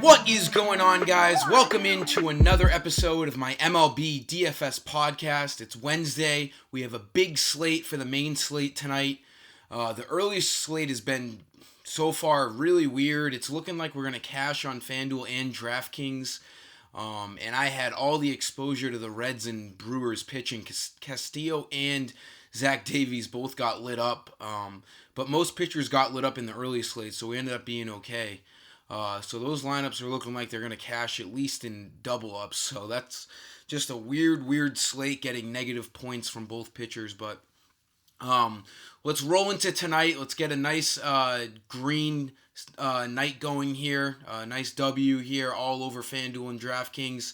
What is going on, guys? Welcome into another episode of my MLB DFS podcast. It's Wednesday. We have a big slate for the main slate tonight. The early slate has been so far really weird. It's looking like we're going to cash on FanDuel and DraftKings. And I had all the exposure to the Reds and Brewers pitching. Castillo and Zach Davies both got lit up. But most pitchers got lit up in the early slate, so we ended up being okay. So those lineups are looking like they're going to cash at least in double ups. So that's just a weird slate getting negative points from both pitchers. But let's roll into tonight. Let's get a nice green night going here. Nice W here all over FanDuel and DraftKings.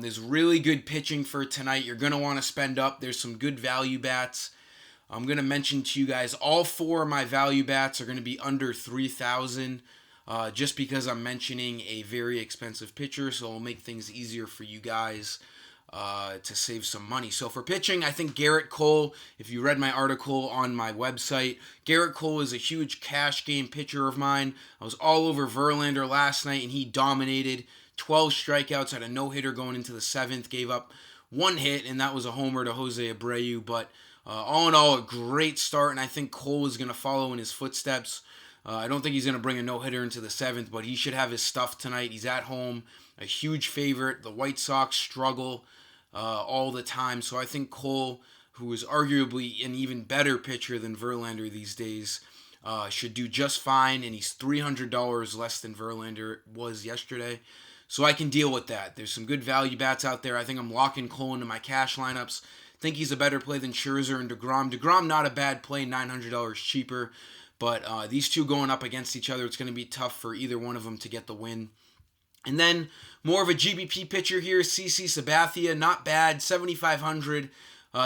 There's really good pitching for tonight. You're going to want to spend up. There's some good value bats. I'm going to mention to you guys all four of my value bats are going to be under 3,000. Just because I'm mentioning a very expensive pitcher, so it'll make things easier for you guys to save some money. So for pitching, I think Gerrit Cole, if you read my article on my website, Gerrit Cole is a huge cash game pitcher of mine. I was all over Verlander last night, and he dominated. 12 strikeouts, had a no-hitter going into the 7th, gave up one hit, and that was a homer to Jose Abreu. But all in all, a great start, and I think Cole is going to follow in his footsteps. I don't think he's going to bring a no-hitter into the 7th, but he should have his stuff tonight. He's at home, a huge favorite. The White Sox struggle all the time, so I think Cole, who is arguably an even better pitcher than Verlander these days, should do just fine, and he's $300 less than Verlander was yesterday, so I can deal with that. There's some good value bats out there. I think I'm locking Cole into my cash lineups. I think he's a better play than Scherzer and DeGrom. DeGrom, not a bad play, $900 cheaper. But these two going up against each other, it's going to be tough for either one of them to get the win. And then more of a GBP pitcher here, CC Sabathia, not bad, 7,500.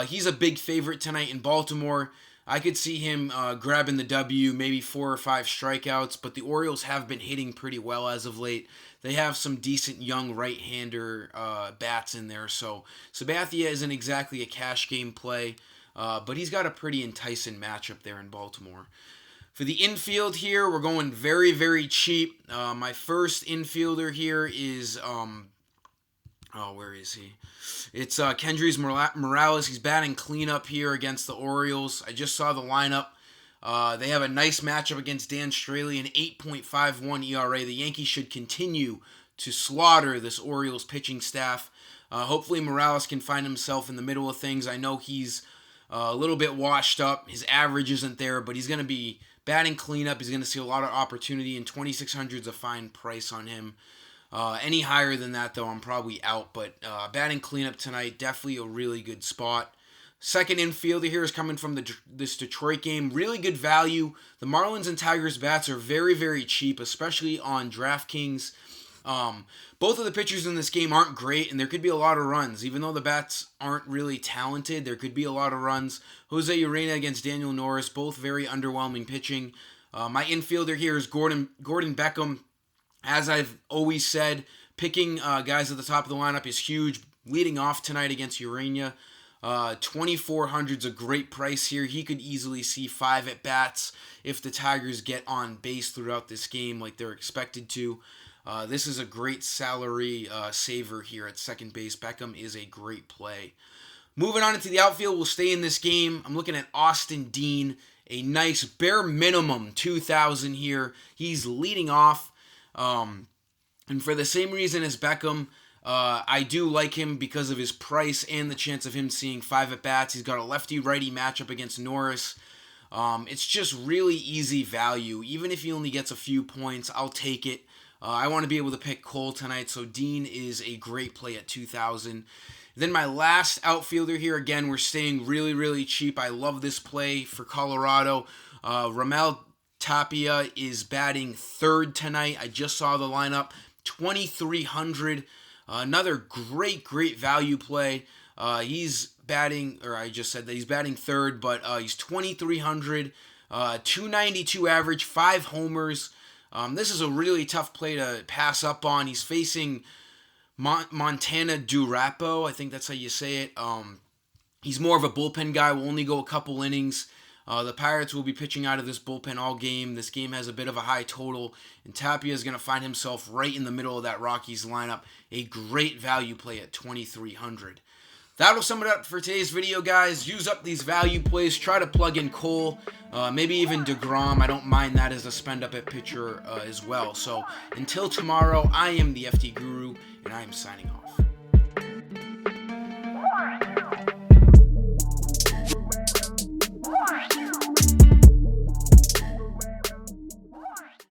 He's a big favorite tonight in Baltimore. I could see him grabbing the W, maybe 4 or 5 strikeouts, but the Orioles have been hitting pretty well as of late. They have some decent young right-hander bats in there, so Sabathia isn't exactly a cash game play, but he's got a pretty enticing matchup there in Baltimore. For the infield here, we're going very cheap. My first infielder here is, where is he? It's Kendrys Morales. He's batting cleanup here against the Orioles. I just saw the lineup. They have a nice matchup against Dan Straley, an 8.51 ERA. The Yankees should continue to slaughter this Orioles pitching staff. Hopefully Morales can find himself in the middle of things. I know he's a little bit washed up. His average isn't there, but he's going to be batting cleanup. He's going to see a lot of opportunity, and 2,600 is a fine price on him. Any higher than that, though, I'm probably out. But batting cleanup tonight, definitely a really good spot. Second infielder here is coming from this Detroit game. Really good value. The Marlins and Tigers bats are very cheap, especially on DraftKings. Both of the pitchers in this game aren't great, and there could be a lot of runs. Even though the bats aren't really talented, there could be a lot of runs. Jose Urena against Daniel Norris, both very underwhelming pitching. My infielder here is Gordon Beckham. As I've always said, picking guys at the top of the lineup is huge. Leading off tonight against Urena, 2,400 is a great price here. He could easily see 5 at-bats if the Tigers get on base throughout this game like they're expected to. This is a great salary saver here at second base. Beckham is a great play. Moving on into the outfield, we'll stay in this game. I'm looking at Austin Dean, a nice bare minimum 2,000 here. He's leading off, and for the same reason as Beckham, I do like him because of his price and the chance of him seeing 5 at-bats. He's got a lefty-righty matchup against Norris. It's just really easy value. Even if he only gets a few points, I'll take it. I want to be able to pick Cole tonight, so Dean is a great play at 2,000. Then my last outfielder here, again, we're staying really cheap. I love this play for Colorado. Raimel Tapia is batting third tonight. I just saw the lineup, 2,300. Another great value play. He's batting, or I just said that he's batting third, but he's 2,300, 292 average, 5 homers. This is a really tough play to pass up on. He's facing Montana Durapo. I think that's how you say it. He's more of a bullpen guy. Will only go a couple innings. The Pirates will be pitching out of this bullpen all game. This game has a bit of a high total, and Tapia is going to find himself right in the middle of that Rockies lineup. A great value play at 2,300. That'll sum it up for today's video, guys. Use up these value plays. Try to plug in Cole, maybe even DeGrom. I don't mind that as a spend-up at pitcher as well. So until tomorrow, I am the FT Guru, and I am signing off.